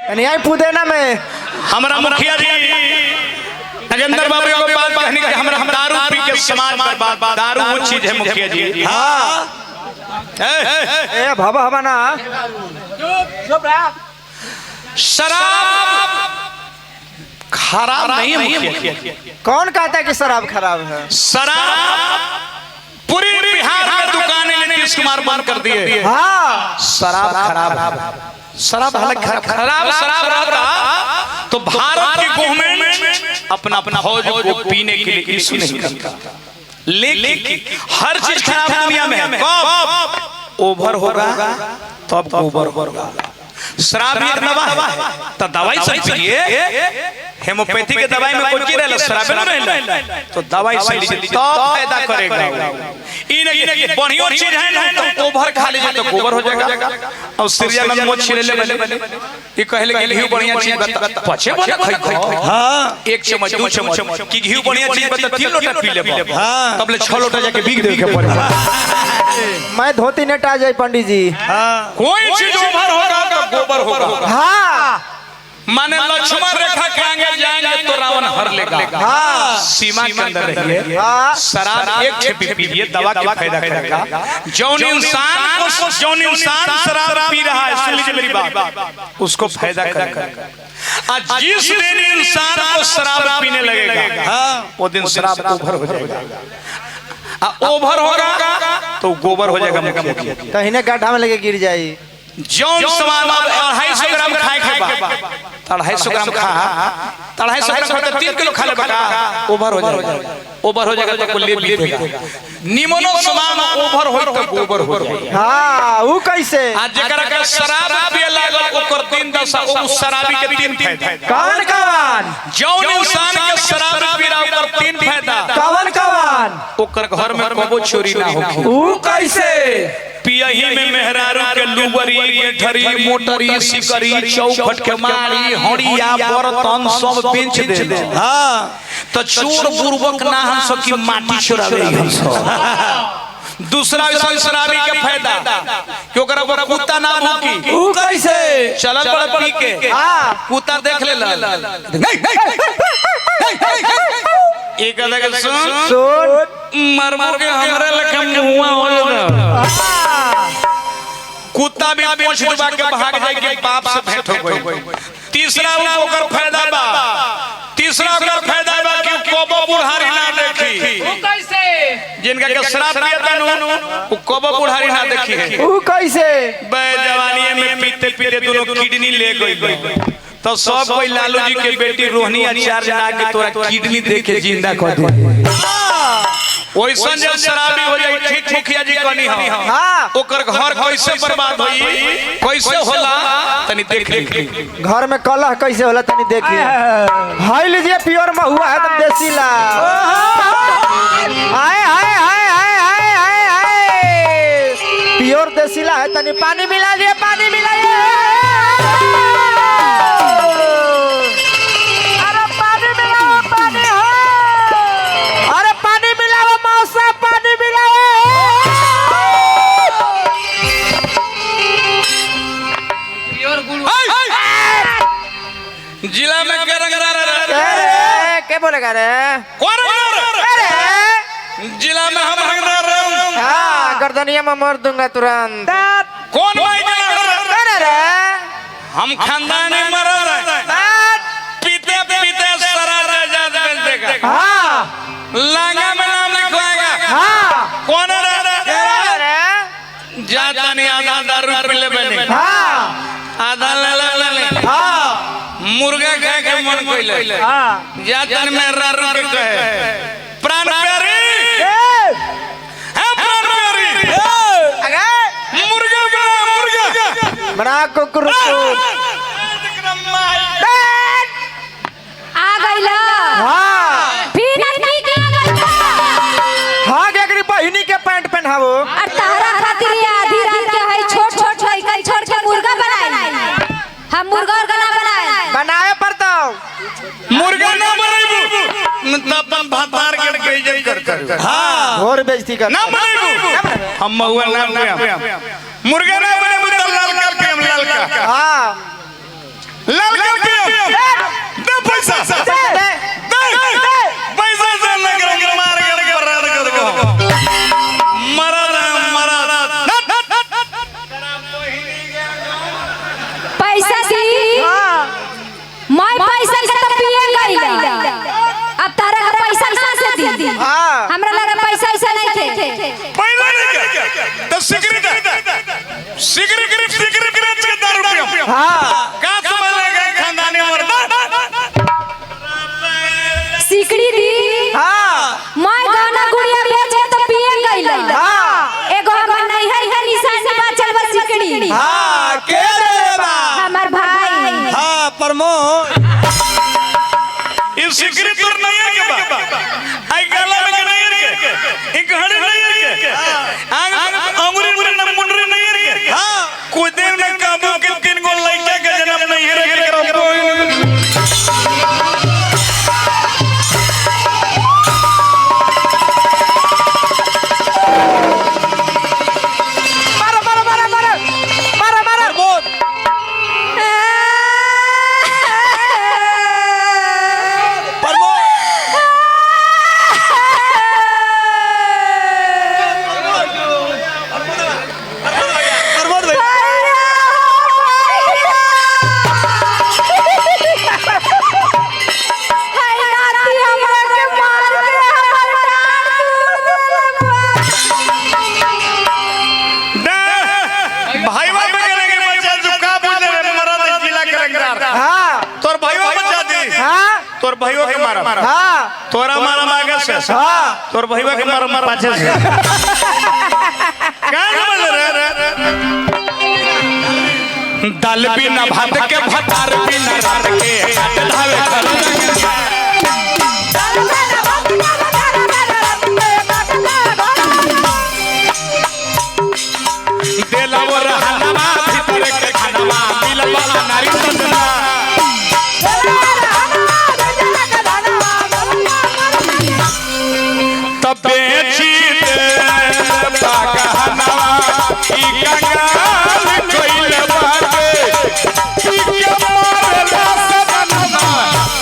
नहीं पुदेना में हमारा मुखिया जी नगेंद्र बाबू को बात कहने के हमरा हम दारू पी के समाज बर्बाद दारू वो चीज है मुखिया जी। हाँ ए भाबा हमाना शराब खराब नहीं है मुखिया। कौन कहता है कि शराब खराब है? शराब पूरी बिहार में दुकानें नीतीश कुमार बंद कर दिए। हाँ शराब खराब शराब खराब शराब रहता तो भारत की गवर्नमेंट अपना फौज को पीने के लिए इशू नहीं करता। लेकिन हर चीज खराब दुनिया में कब ओवर होगा तब ओवर होगा। शराब एक दवा है तो दवाई से पिए। हेमोपैथी के दवाई में कोई की रहला शराब में रहला तो दवाई से तो फायदा करेगा। ई नहीं बढ़िया चीज है ना तो ओवर खा लीजिए तो गोबर हो जाएगा। और सीरिया में मोच छिले ले ये कहले कि घी बढ़िया चीज बता पछे बोला खाई हां एक चम्मच दो चम्मच की घी बढ़िया चीज बता 3 लोटा पी ले हां तब ले 6 लोटा जाके बिक दे के पड़े। मैं धोती नेटा जाए पंडित जी। हां कोई चीज ओवर होगा तो गोबर होगा। हाँ माने लक्ष्मण रेखा के आगे जाएंगे तो रावण हर लेगा। हाँ सीमा के अंदर रहिए। शराब एक छिपी पीजिए दवा का फायदा करेगा। जौन इंसान शराब पी रहा है सुन लीजिए मेरी बात उसको फायदा करेगा। आज जिस दिन इंसान को शराब पीने लगेगा वो दिन शराब ओवर हो जाएगा। ओवर होगा तो गोबर हो जाएगा। कहीं ना गड्ढा में लेके गिर जाए। जौन समान 250 ग्राम खाए के बाद 250 ग्राम खा 250 ग्राम खाते 3 किलो खा ले बका ओवर हो जाएगा। ओवर हो जाएगा तो ले पीतेगा। निमनो समान ओवर हो तो गोबर हो जाएगा। हां वो कैसे? आज जकरा के शराब पिए लागल ओकर 3 दशा ओ शराबी के 3 फायदा। कौन कौन? जौन इंसान के शराब पी रहा ओकर 3 फायदा। कौन कौन? ओकर घर में कबो चोरी ना होगी। वो कैसे? पियही में मेहरारू के लुबरी गेठरी मोटरी सिकरी चौखट के मारी हड़िया बर्तन सब बेच दे। हां तो चोर बुर्बक ना हम सब की माटी चुरावे हम सब। दूसरा शराबी के फायदा कि ओकरा पर कुत्ता ना भूकी। वो कैसे? चलल बड़ पी के हां कुत्ता देख लेला एक अलग सुन मर के हमरे लखम मुआ होला कुत्ता भी पूछ दबा के भाग जाए कि बाप से भेंट हो गई। तीसरा ओकर फायदा बा कि कोबो बुढ़ारी ना देखी। वो कैसे? जिनका के शराब पियता नु वो कोबो बुढ़ारी ना देखी है। वो कैसे? बे जवानी में पीते पीते दोनों किडनी ले गई तो सब कोई लालू जी के बेटी रोहिणी आचार्य ना के तोरा किडनी देके जिंदा कर दे। ओइसन जब शराबी हो जाई ठीक मुखिया जी कहनी हां ओकर घर कैसे बर्बाद होई कैसे होला तनी देख ली। घर में कलह कैसे होला तनी देखिए। हाय लीजिए प्योर महुआ है एकदम देसी ला। हाय हाय हाय हाय हाय हाय हाय प्योर देसी ला है तनी पानी मिला दिए पानी मिलाइए। जिला में क्या रंग क्या बोलेगा रे? जिला में हम रंग हाँ गर्दनिया में मार दूंगा तुरंत। कौन भाई रे? हम खानदानी मर पीते पीते सारा राजा बेच देगा। हाँ लांगा में नाम लिखवाएगा। हाँ कौन रे? जा जानी आधा दारू पी ले बने। हाँ आधा ले ले। हाँ मुर्गा खाए के मन कोइले जातन में रारू के कहे प्राण प्यारी है प्राण प्यारी अगे मुर्गा बना कुकुर आ गइला। हाँ फिर नहीं के आ गइला। हाँ के बहिनी के पैंट पहनावो और तारा खातिर आधी रात के है छोट लइकन छोड़ के मुर्गा बनाई। हम मुर्गा और गला बनाए पड़ता मुर्गा ना बनाइबू अपन भातार के बेइज्जत करता। हां और बेइज्जती कर ना बनाइबू हम महुआ ना मुर्गा ना बनाइबू तो लाल कर के हम लाल का। हां पैसा दी मैं पैसा के तो पिए गई अब तारा का पैसा से दी हमरा लगा पैसा ऐसा नहीं थे पहले नहीं तो सिगरेट के दारू पियो का समझ लगा खानदानी मर्दा सिकड़ी दी मैं गाना गुड़िया बेच के तो पिए गई एगो हमर नहीं है निशान बाचल बस सिकड़ी के रे बा हमर भाई प्रमोद ये सिगरेट तो नहीं है के बा आई गला में नहीं है के एक घड़ी नहीं है के अंगुरी न मुंडरी नहीं है के कोई देर में काबू के 3 गो लइका के जन्म नहीं है रे तोर भाईवा के मारा तोरा मारा मागे से तोर भाईवा के मारा पाछे से का समझ रे दाल बिना भात के भतार बिना रात के धावे कर देला वो रहनवा भीतर के खानवा मिलवा नारी सजना बेची दे पागहनवा ई कंगाल कोइल बाटे ई के मारला सदनवा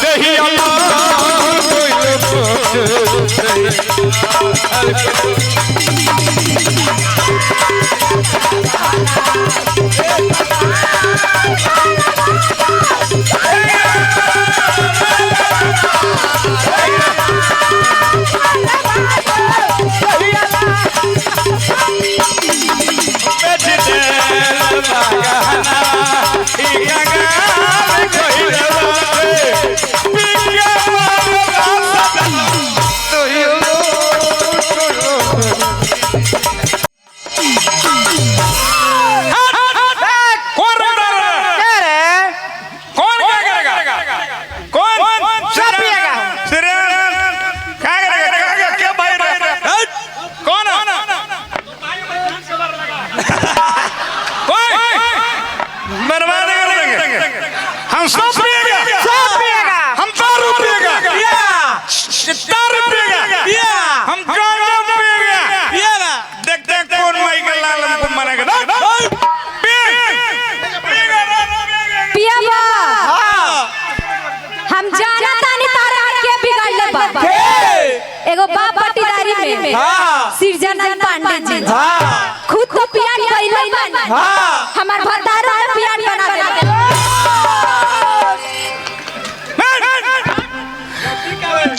देही अल्लाह कोइल एगो बाप पटीदारी में सिरजनन पांडे जी खुद तो पियान कइले बन हमर भतारो के पियान बना दे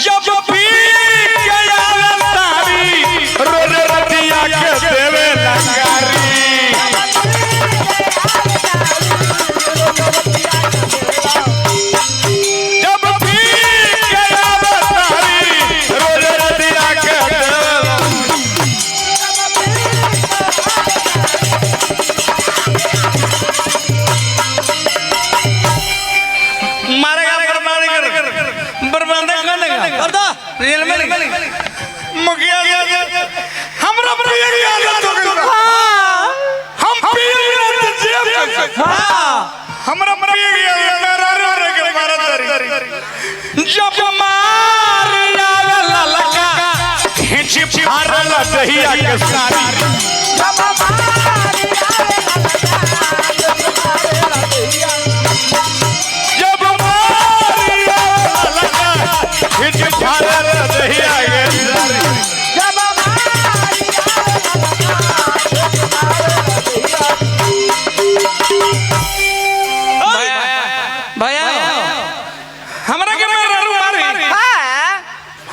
जब पी गया तारी रो रे रतिया के देवे लंगारी जब पी गया तारी रो रे रतिया के मारेगा बर्बाद करदा रियल में मुखिया हमरा प्रिय की आदत हो गई हम प्रिय की जेब हमरा प्रिय की आदत के मारा तारी जब मार लाला लगा खींच फाड़ल दहिया के सारी जब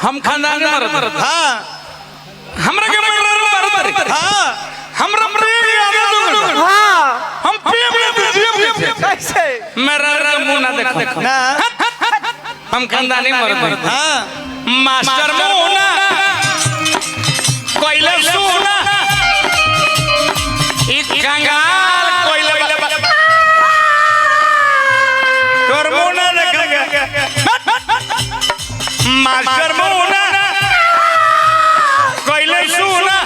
हम खानदानी मर्द हाँ हमरा के मर्द हाँ हमरा प्रेम याद हाँ हम प्रेम में कैसे मेरा मुंह ना देखो ना हम खानदानी मर्द हाँ मास्टर मुना कोइले सुना ई कंगाल कोइले तोर मुना देखेंगे मास्टर मुना कोइले सुना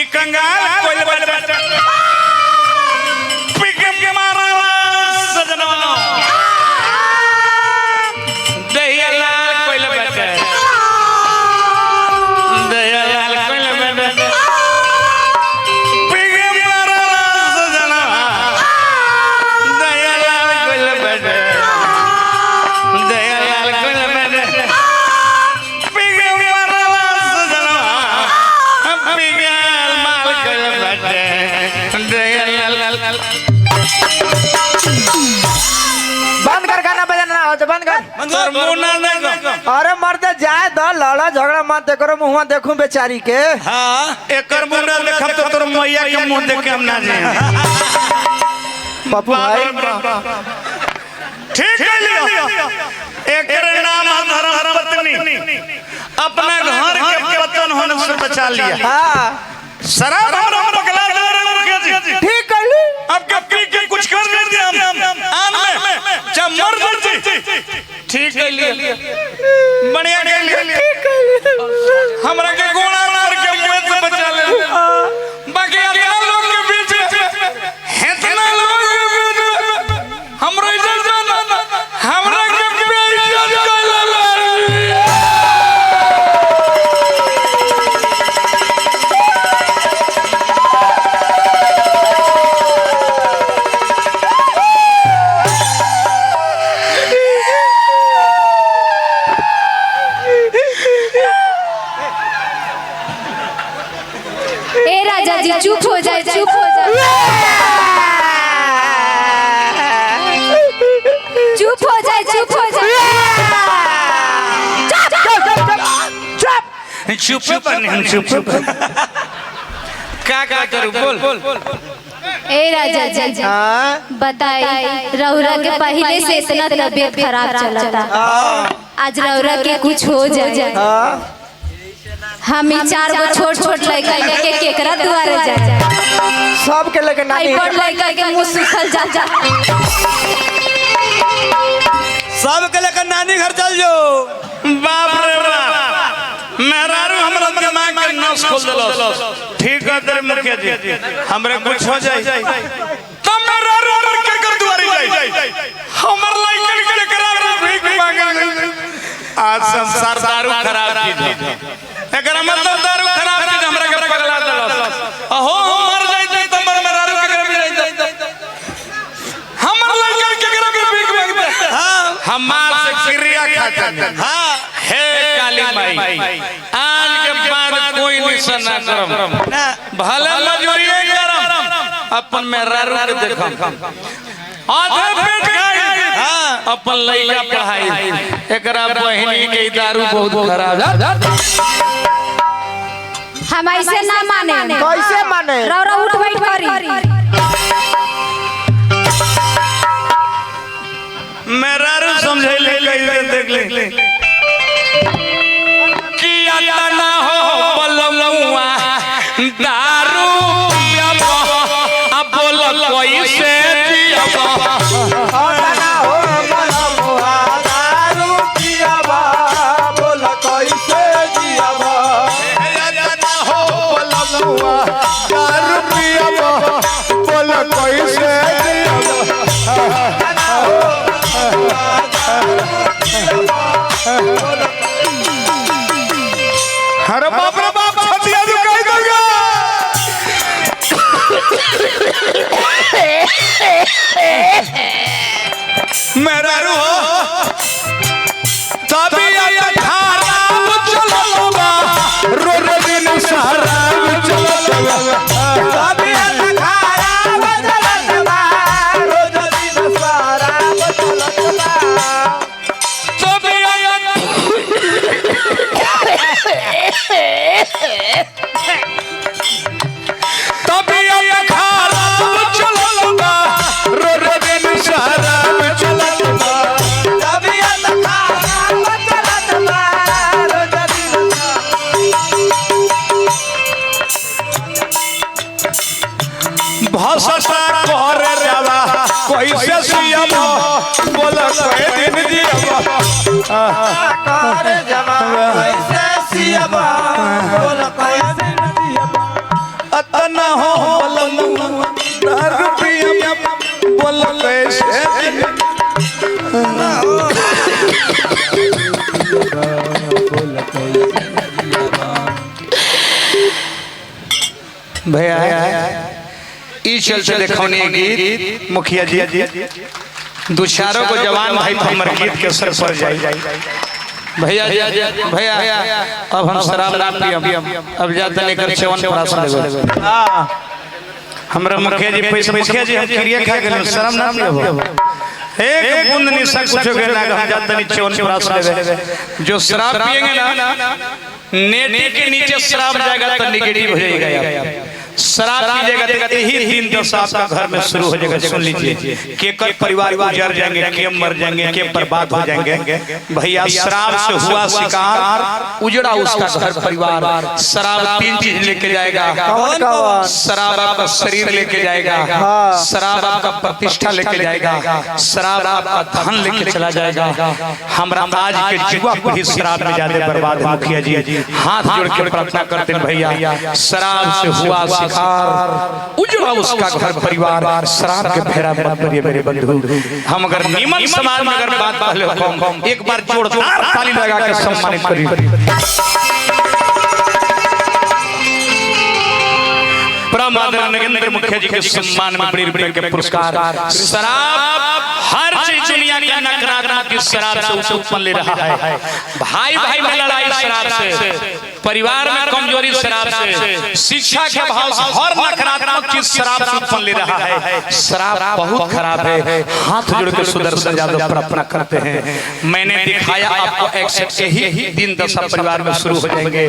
ई कंगाल कोइले पिके के मारा सजना दयालाल कोइले बैठे दयालाल कोइले बैठे पिके मारा सजना दयालाल कोइले बैठे दयालाल कोइले बैठे पिके मारा सजना पिके माल कोइले बैठे दयालाल बंद कर गाना बजाना हो तो बंद कर तोर मुंह ना देखो अरे मर्द जाए दो लड़ा झगड़ा मत करो मुँह देखूं बेचारी के हाँ एकर मुंह ना देखब तो तोर मैया के मुंह देख के हम ना जाए पप्पू भाई ठीक है लियो एकर नाम है धर्म पत्नी अपना घर के पतन होने से बचा लिया हाँ शराब हम पगला दे रहे मुखिया जी ठीक कर ली अब कब के कुछ कर दे दिया हम आन में जब मर जाती ठीक है लियो बढ़िया के लिए हमरा के गोला मार के मुंह से बचा ले बाकी अपना लोग के बीच इतना लोग के बीच हमरा इज्जत हमरा के बेइज्जत कर ए राजा जी चुप हो जाए चुप हो जाए चुप हो जाए चुप हो जाए चुप बने चुप का करूं बोल ए राजा जी हाँ बताई रौरा के पहले से इतना तबीयत खराब चला था आज रौरा के कुछ हो जाए हाँ हम ही 4 गो छोट छोट लड़का के केकरा दुआरे जा सब के लेके नानी आई बड़ लड़का के मुंह सुखल जा सब के लेकर नानी घर चल जो बाप रे बाप मेहरारू हमरा दिमाग के नस खोल देलो ठीक है तेरे मुखिया जी हमरे कुछ हो जाए तो मेहरारू हमर के कर दुआरी जाए हमर लाइकन के करा भीख मांगे आज संसार दारू खराब चीज एकर मतलब दारू खराब चीज हमरा के पगला देलो अहो मर जाइते तो मर मेहरारू के कर भी जाइते हमर लाइकन के करा भीख मांगते हाँ हमार से क्रिया खाते हाँ हे काली माई आज के बाद कोई निशान ना करम ना भले मजूरी करम अपन मेहरारू के देखम आधे पेट खाई हाँ अपन लइका पढ़ाई एकरा बहिनी के दारू बहुत खराब हम ऐसे ना माने कैसे माने रौरा उठ बैठ करी मेहरारू समझैले कैसे देख ले कि आता ना हो बलमुआ दारू पियब अब बोल कैसे जियब ना हो मनमुआ दारू पियबा बोल कैसे जियबा ना हो बलमुआ दारू पियबा बोल कैसे जियबा सियाबा बोला कई दिन जियाबा कर जवान कैसे सियाबा बोल कैसे जियाबा अतना हो बलमुआ दारू पियाबा बोला कैसे भैया ई चलते देखौनी गीत मुखिया जी दो चारों को जवान भाई हमर गीत के असर पर जाई भैया भैया अब हम शराब ना पियम अब जाते लेकर चवन प्राशन देबे हमरा मुखिया जी पैसा मुखिया जी हम क्रिया खा गेल शराब ना पियब एक बूंद निशा कुछ के ना हम जाते नहीं चवन प्राशन देबे जो शराब पिएंगे ना नेटी के नीचे शराब जाएगा तो निगेटिव हो जाएगा शराब पीजिएगा तो यही दिन दशा आपका घर में शुरू हो जाएगा। सुन लीजिए के कर परिवार गुजर जाएंगे, के मर जाएंगे, के बर्बाद हो जाएंगे। भैया शराब से हुआ शिकार उजड़ा उसका घर परिवार। शराब तीन चीज लेके जाएगा, शराब आपका शरीर लेके जाएगा, शराब आपका प्रतिष्ठा लेके जाएगा, शराब आपका धन लेके चला जाएगा। हमरा आज के युवा पीढ़ी शराब में ज्यादा बर्बाद है। मुखिया जी हाथ जोड़ के प्रार्थना करते हैं भैया शराब से हुआ शिकार उजड़ा उसका घर परिवार। शराब के फेरा मत पड़िए मेरे बंधु। हम अगर निमन समाज में अगर बात पहले कम एक बार जोरदार ताली लगा के सम्मानित करिए। परम आदरणीय नरेंद्र मुखिया जी के सम्मान में बड़ी रुपए के पुरस्कार। शराब हर चीज दुनिया की नकारात्मक शराब से उत्पन्न ले रहा है। भाई भाई में लड़ाई शराब से, परिवार में कमजोरी शराब से, शिक्षा के अभाव से, हर नकारात्मक चीज शराब से उत्पन्न ले रहा है। शराब बहुत खराब है। हाथ जोड़ के सुदर्शन यादव प्रार्थना करते हैं। मैंने दिखाया आपको एक ही दिन दशा परिवार में शुरू हो जाएंगे।